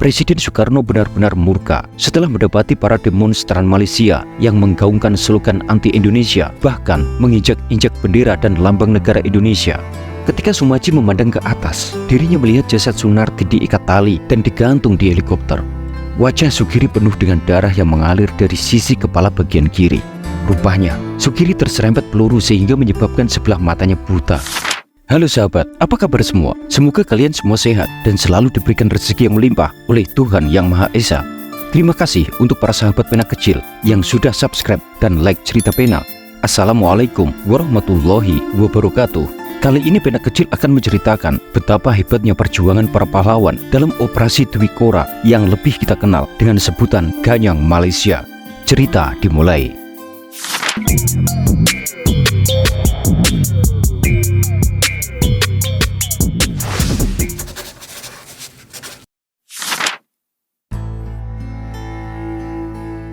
Presiden Soekarno benar-benar murka setelah mendapati para demonstran Malaysia yang menggaungkan slogan anti-Indonesia, bahkan menginjak-injak bendera dan lambang negara Indonesia. Ketika Sumaji memandang ke atas, dirinya melihat jasad Sunarti diikat tali dan digantung di helikopter. Wajah Sugiri penuh dengan darah yang mengalir dari sisi kepala bagian kiri. Rupanya, Sugiri terserempet peluru sehingga menyebabkan sebelah matanya buta. Halo sahabat, apa kabar semua? Semoga kalian semua sehat dan selalu diberikan rezeki yang melimpah oleh Tuhan Yang Maha Esa. Terima kasih untuk para sahabat pena kecil yang sudah subscribe dan like cerita pena. Assalamualaikum warahmatullahi wabarakatuh. Kali ini pena kecil akan menceritakan betapa hebatnya perjuangan para pahlawan dalam operasi Dwi Kora yang lebih kita kenal dengan sebutan Ganyang Malaysia. Cerita dimulai.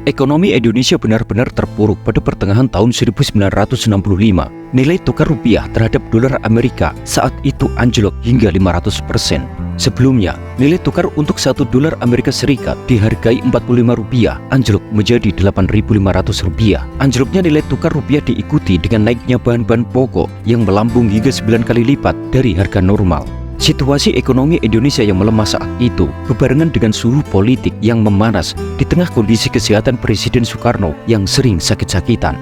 Ekonomi Indonesia benar-benar terpuruk pada pertengahan tahun 1965. Nilai tukar rupiah terhadap dolar Amerika saat itu anjlok hingga 500%. Sebelumnya, nilai tukar untuk 1 dolar Amerika Serikat dihargai Rp45 anjlok menjadi Rp8.500. Anjloknya nilai tukar rupiah diikuti dengan naiknya bahan-bahan pokok yang melambung hingga 9 kali lipat dari harga normal. Situasi ekonomi Indonesia yang melemah saat itu berbarengan dengan suhu politik yang memanas di tengah kondisi kesehatan Presiden Soekarno yang sering sakit-sakitan.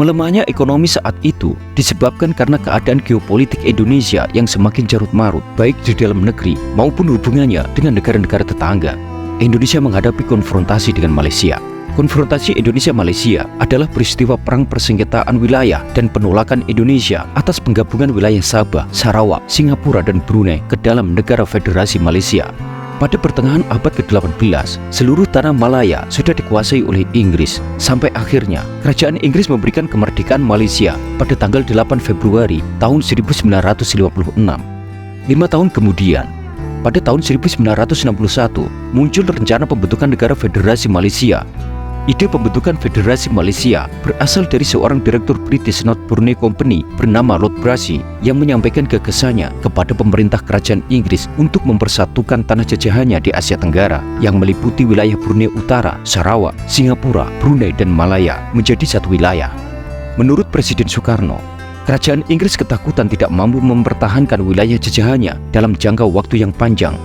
Melemahnya ekonomi saat itu disebabkan karena keadaan geopolitik Indonesia yang semakin carut-marut baik di dalam negeri maupun hubungannya dengan negara-negara tetangga. Indonesia menghadapi konfrontasi dengan Malaysia. Konfrontasi Indonesia-Malaysia adalah peristiwa perang persengketaan wilayah dan penolakan Indonesia atas penggabungan wilayah Sabah, Sarawak, Singapura, dan Brunei ke dalam negara Federasi Malaysia. Pada pertengahan abad ke-18, seluruh tanah Malaya sudah dikuasai oleh Inggris, sampai akhirnya kerajaan Inggris memberikan kemerdekaan Malaysia pada tanggal 8 Februari tahun 1956. 5 tahun kemudian, pada tahun 1961, muncul rencana pembentukan negara Federasi Malaysia. Ide pembentukan Federasi Malaysia berasal dari seorang direktur British North Brunei Company bernama Lord Brassey yang menyampaikan gagasannya kepada pemerintah kerajaan Inggris untuk mempersatukan tanah jajahannya di Asia Tenggara yang meliputi wilayah Brunei Utara, Sarawak, Singapura, Brunei, dan Malaya menjadi satu wilayah. Menurut Presiden Soekarno, kerajaan Inggris ketakutan tidak mampu mempertahankan wilayah jajahannya dalam jangka waktu yang panjang.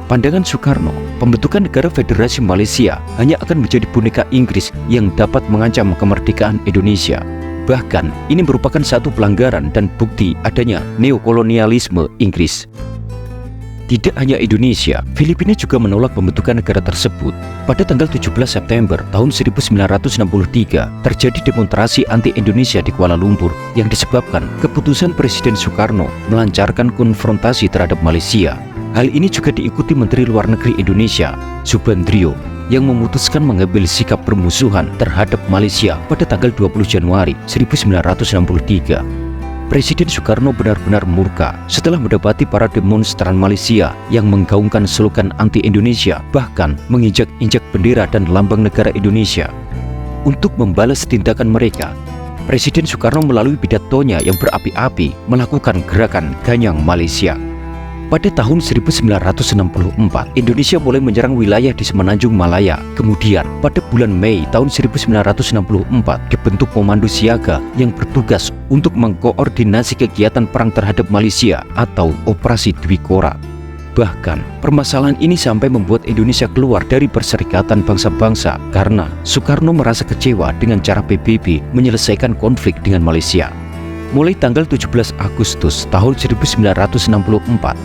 Pandangan Soekarno, pembentukan negara Federasi Malaysia hanya akan menjadi boneka Inggris yang dapat mengancam kemerdekaan Indonesia. Bahkan, ini merupakan satu pelanggaran dan bukti adanya neokolonialisme Inggris. Tidak hanya Indonesia, Filipina juga menolak pembentukan negara tersebut. Pada tanggal 17 September tahun 1963, terjadi demonstrasi anti-Indonesia di Kuala Lumpur yang disebabkan keputusan Presiden Soekarno melancarkan konfrontasi terhadap Malaysia. Hal ini juga diikuti Menteri Luar Negeri Indonesia, Subandrio, yang memutuskan mengambil sikap permusuhan terhadap Malaysia pada tanggal 20 Januari 1963. Presiden Soekarno benar-benar murka setelah mendapati para demonstran Malaysia yang menggaungkan slogan anti-Indonesia, bahkan menginjak-injak bendera dan lambang negara Indonesia. Untuk membalas tindakan mereka, Presiden Soekarno melalui pidatonya yang berapi-api melakukan gerakan Ganyang Malaysia. Pada tahun 1964, Indonesia mulai menyerang wilayah di Semenanjung Malaya. Kemudian, pada bulan Mei tahun 1964, dibentuk komando siaga yang bertugas untuk mengkoordinasi kegiatan perang terhadap Malaysia atau Operasi Dwi Kora. Bahkan, permasalahan ini sampai membuat Indonesia keluar dari Perserikatan Bangsa-Bangsa karena Soekarno merasa kecewa dengan cara PBB menyelesaikan konflik dengan Malaysia. Mulai tanggal 17 Agustus tahun 1964,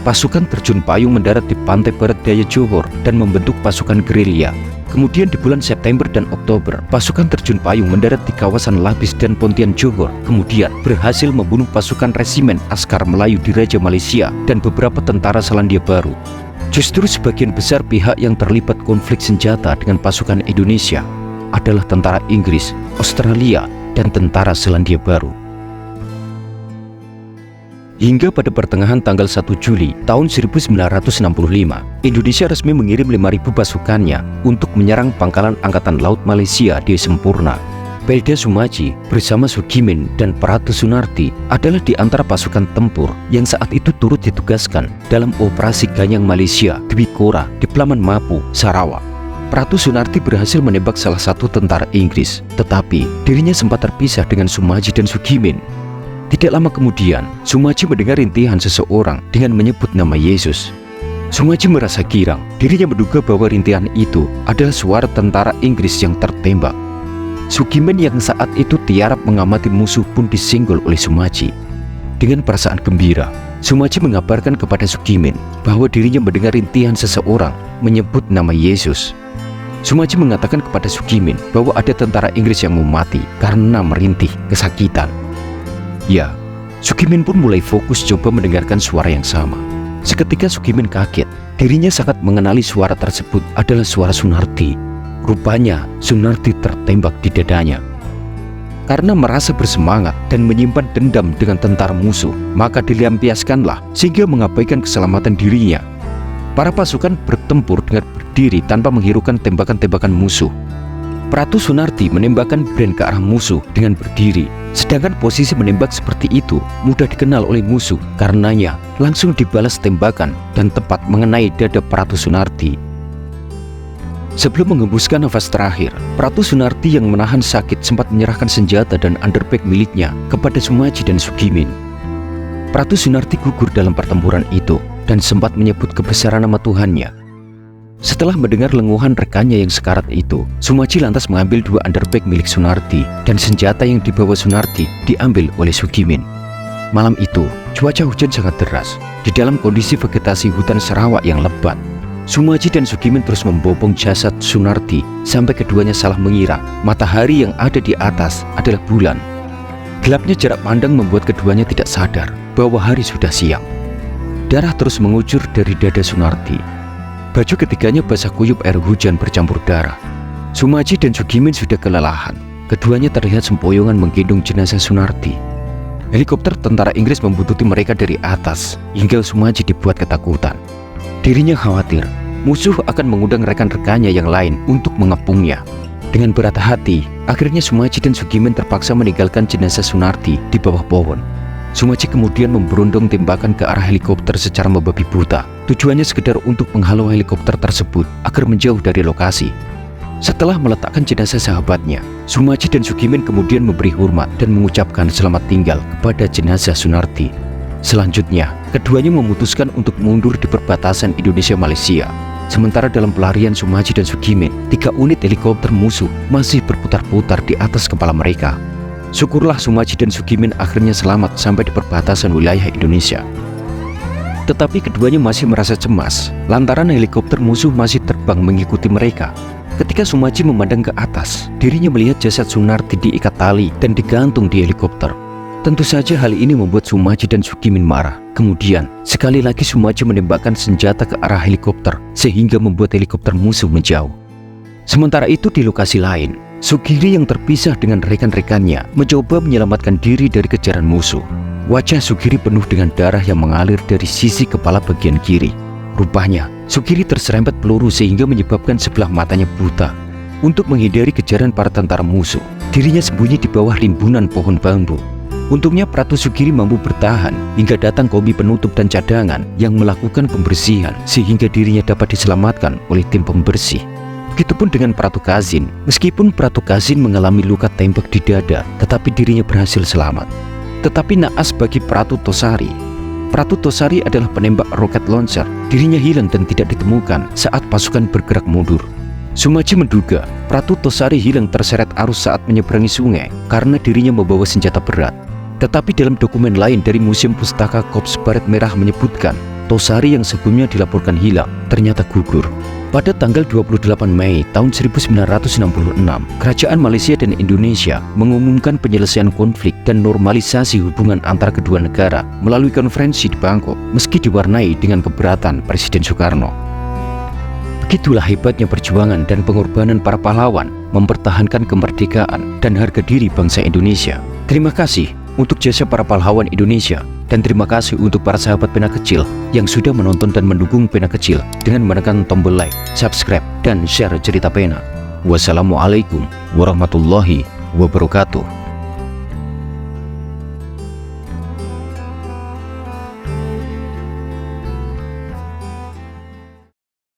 pasukan terjun payung mendarat di pantai barat daya Johor dan membentuk pasukan gerilya. Kemudian di bulan September dan Oktober, pasukan terjun payung mendarat di kawasan Lapis dan Pontian Johor. Kemudian berhasil membunuh pasukan resimen Askar Melayu di Raja Malaysia dan beberapa tentara Selandia Baru. Justru sebagian besar pihak yang terlibat konflik senjata dengan pasukan Indonesia adalah tentara Inggris, Australia, dan tentara Selandia Baru. Hingga pada pertengahan tanggal 1 Juli tahun 1965, Indonesia resmi mengirim 5.000 pasukannya untuk menyerang pangkalan Angkatan Laut Malaysia di Sempurna. Pelda Sumaji bersama Sugimin dan Pratu Sunarti adalah di antara pasukan tempur yang saat itu turut ditugaskan dalam operasi Ganyang Malaysia Dwi Kora di Pelaman Mapu, Sarawak. Pratu Sunarti berhasil menembak salah satu tentara Inggris, tetapi dirinya sempat terpisah dengan Sumaji dan Sugimin. Tidak lama kemudian, Sumaji mendengar rintihan seseorang dengan menyebut nama Yesus. Sumaji merasa girang, dirinya menduga bahwa rintihan itu adalah suara tentara Inggris yang tertembak. Sugimin yang saat itu tiarap mengamati musuh pun disinggol oleh Sumaji. Dengan perasaan gembira, Sumaji mengabarkan kepada Sugimin bahwa dirinya mendengar rintihan seseorang menyebut nama Yesus. Sumaji mengatakan kepada Sugimin bahwa ada tentara Inggris yang mau mati karena merintih kesakitan. Ya, Sugimin pun mulai fokus coba mendengarkan suara yang sama. Seketika Sugimin kaget, dirinya sangat mengenali suara tersebut adalah suara Sunarti. Rupanya Sunarti tertembak di dadanya. Karena merasa bersemangat dan menyimpan dendam dengan tentara musuh, maka dilampiaskanlah sehingga mengabaikan keselamatan dirinya. Para pasukan bertempur dengan berdiri tanpa menghiraukan tembakan-tembakan musuh. Pratu Sunarti menembakkan brand ke arah musuh dengan berdiri, sedangkan posisi menembak seperti itu mudah dikenal oleh musuh, karenanya langsung dibalas tembakan dan tepat mengenai dada Pratu Sunarti. Sebelum mengembuskan nafas terakhir, Pratu Sunarti yang menahan sakit sempat menyerahkan senjata dan underbag miliknya kepada Sumaji dan Sugimin. Pratu Sunarti gugur dalam pertempuran itu dan sempat menyebut kebesaran nama Tuhannya. Setelah mendengar lenguhan rekannya yang sekarat itu, Sumaji lantas mengambil 2 underbag milik Sunarti dan senjata yang dibawa Sunarti diambil oleh Sugimin. Malam itu, cuaca hujan sangat deras. Di dalam kondisi vegetasi hutan Sarawak yang lebat, Sumaji dan Sugimin terus membopong jasad Sunarti sampai keduanya salah mengira matahari yang ada di atas adalah bulan. Gelapnya jarak pandang membuat keduanya tidak sadar bahwa hari sudah siang. Darah terus mengucur dari dada Sunarti. Baju ketiganya basah kuyup air hujan bercampur darah. Sumaji dan Sugimin sudah kelelahan. Keduanya terlihat sempoyongan menggendong jenazah Sunarti. Helikopter tentara Inggris membuntuti mereka dari atas hingga Sumaji dibuat ketakutan. Dirinya khawatir musuh akan mengundang rekan-rekannya yang lain untuk mengepungnya. Dengan berat hati, akhirnya Sumaji dan Sugimin terpaksa meninggalkan jenazah Sunarti di bawah pohon. Sumaji kemudian memberondong tembakan ke arah helikopter secara membabi buta. Tujuannya sekedar untuk menghalau helikopter tersebut agar menjauh dari lokasi. Setelah meletakkan jenazah sahabatnya, Sumaji dan Sugimin kemudian memberi hormat dan mengucapkan selamat tinggal kepada jenazah Sunarti. Selanjutnya, keduanya memutuskan untuk mundur di perbatasan Indonesia-Malaysia. Sementara dalam pelarian Sumaji dan Sugimin, 3 unit helikopter musuh masih berputar-putar di atas kepala mereka. Syukurlah Sumaji dan Sugimin akhirnya selamat sampai di perbatasan wilayah Indonesia. Tetapi keduanya masih merasa cemas, lantaran helikopter musuh masih terbang mengikuti mereka. Ketika Sumaji memandang ke atas, dirinya melihat jasad Sunarti diikat tali dan digantung di helikopter. Tentu saja hal ini membuat Sumaji dan Sugimin marah. Kemudian, sekali lagi Sumaji menembakkan senjata ke arah helikopter sehingga membuat helikopter musuh menjauh. Sementara itu di lokasi lain, Sugiri yang terpisah dengan rekan-rekannya mencoba menyelamatkan diri dari kejaran musuh. Wajah Sugiri penuh dengan darah yang mengalir dari sisi kepala bagian kiri. Rupanya, Sugiri terserempet peluru sehingga menyebabkan sebelah matanya buta. Untuk menghindari kejaran para tentara musuh, dirinya sembunyi di bawah rimbunan pohon bambu. Untungnya Pratu Sugiri mampu bertahan hingga datang kombi penutup dan cadangan yang melakukan pembersihan sehingga dirinya dapat diselamatkan oleh tim pembersih. Begitupun dengan Pratu Kazin. Meskipun Pratu Kazin mengalami luka tembak di dada, tetapi dirinya berhasil selamat. Tetapi naas bagi Pratu Tosari. Pratu Tosari adalah penembak roket launcher. Dirinya hilang dan tidak ditemukan saat pasukan bergerak mundur. Sumaji menduga Pratu Tosari hilang terseret arus saat menyeberangi sungai karena dirinya membawa senjata berat. Tetapi dalam dokumen lain dari Museum Pustaka Korps Baret Merah menyebutkan Tosari yang sebelumnya dilaporkan hilang ternyata gugur. Pada tanggal 28 Mei tahun 1966, Kerajaan Malaysia dan Indonesia mengumumkan penyelesaian konflik dan normalisasi hubungan antara kedua negara melalui konferensi di Bangkok, meski diwarnai dengan keberatan Presiden Soekarno. Begitulah hebatnya perjuangan dan pengorbanan para pahlawan mempertahankan kemerdekaan dan harga diri bangsa Indonesia. Terima kasih untuk jasa para pahlawan Indonesia, dan terima kasih untuk para sahabat Pena Kecil yang sudah menonton dan mendukung Pena Kecil dengan menekan tombol like, subscribe, dan share cerita Pena. Wassalamualaikum warahmatullahi wabarakatuh.